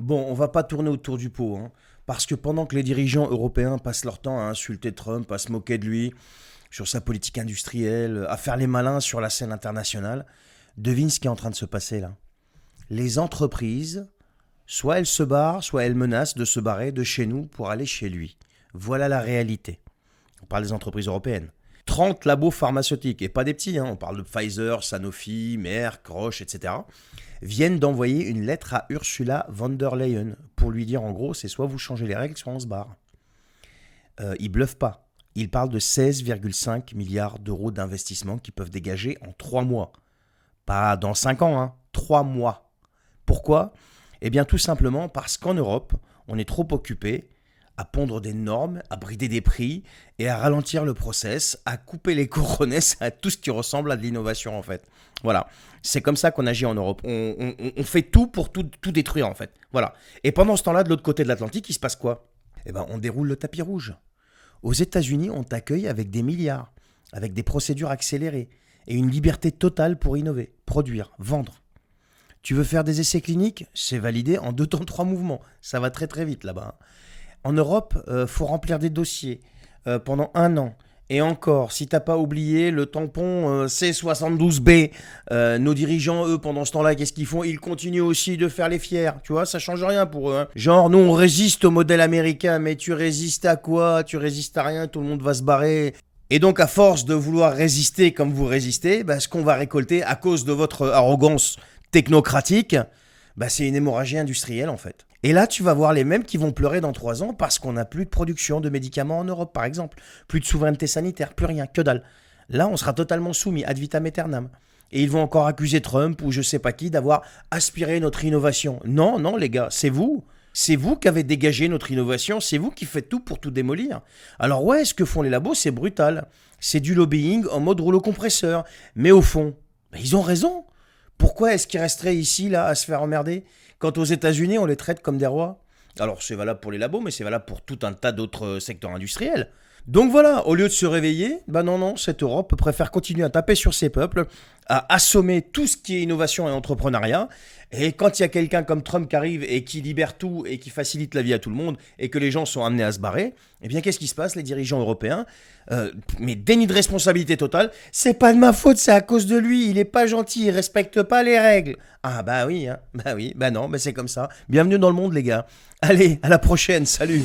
Bon, on va pas tourner autour du pot, hein, parce que pendant que les dirigeants européens passent leur temps à insulter Trump, à se moquer de lui, sur sa politique industrielle, à faire les malins sur la scène internationale, devine ce qui est en train de se passer là. Les entreprises, soit elles se barrent, soit elles menacent de se barrer de chez nous pour aller chez lui. Voilà la réalité. On parle des entreprises européennes. 30 labos pharmaceutiques, et pas des petits, hein, on parle de Pfizer, Sanofi, Merck, Roche, etc., viennent d'envoyer une lettre à Ursula von der Leyen pour lui dire en gros, c'est soit vous changez les règles, soit on se barre. Ils bluffent pas. Ils parlent de 16,5 milliards d'euros d'investissement qu'ils peuvent dégager en 3 mois. Pas dans 5 ans, hein, 3 mois. Pourquoi? Eh bien tout simplement parce qu'en Europe, on est trop occupé à pondre des normes, à brider des prix et à ralentir le process, à couper les coronets à tout ce qui ressemble à de l'innovation en fait. Voilà, c'est comme ça qu'on agit en Europe. On fait tout pour tout détruire en fait. Voilà. Et pendant ce temps-là, de l'autre côté de l'Atlantique, il se passe quoi? Eh ben, on déroule le tapis rouge. Aux États-Unis, on t'accueille avec des milliards, avec des procédures accélérées et une liberté totale pour innover, produire, vendre. Tu veux faire des essais cliniques? C'est validé en 2 temps 3 mouvements. Ça va très très vite là-bas. En Europe, faut remplir des dossiers pendant 1 an. Et encore, si t'as pas oublié le tampon C72B, nos dirigeants, eux, pendant ce temps-là, qu'est-ce qu'ils font? Ils continuent aussi de faire les fiers. Tu vois, ça change rien pour eux, hein. Genre, nous, on résiste au modèle américain, mais tu résistes à quoi? Tu résistes à rien, tout le monde va se barrer. Et donc, à force de vouloir résister comme vous résistez, bah, ce qu'on va récolter à cause de votre arrogance technocratique, bah, c'est une hémorragie industrielle en fait. Et là, tu vas voir les mêmes qui vont pleurer dans 3 ans parce qu'on n'a plus de production de médicaments en Europe, par exemple. Plus de souveraineté sanitaire, plus rien, que dalle. Là, on sera totalement soumis ad vitam aeternam. Et ils vont encore accuser Trump ou je sais pas qui d'avoir aspiré notre innovation. Non, non, les gars, c'est vous. C'est vous qui avez dégagé notre innovation, c'est vous qui faites tout pour tout démolir. Alors ouais, ce que font les labos, c'est brutal. C'est du lobbying en mode rouleau compresseur. Mais au fond, bah, ils ont raison. Pourquoi est-ce qu'ils resteraient ici, là, à se faire emmerder, quand aux États-Unis, on les traite comme des rois? Alors, c'est valable pour les labos, mais c'est valable pour tout un tas d'autres secteurs industriels. Donc voilà, au lieu de se réveiller, bah non, non, cette Europe préfère continuer à taper sur ses peuples, à assommer tout ce qui est innovation et entrepreneuriat. Et quand il y a quelqu'un comme Trump qui arrive et qui libère tout et qui facilite la vie à tout le monde et que les gens sont amenés à se barrer, eh bien qu'est-ce qui se passe? Les dirigeants européens, mais déni de responsabilité totale, c'est pas de ma faute, c'est à cause de lui, il est pas gentil, il respecte pas les règles. Ah bah oui, hein, bah oui, bah non, bah c'est comme ça. Bienvenue dans le monde les gars. Allez, à la prochaine, salut.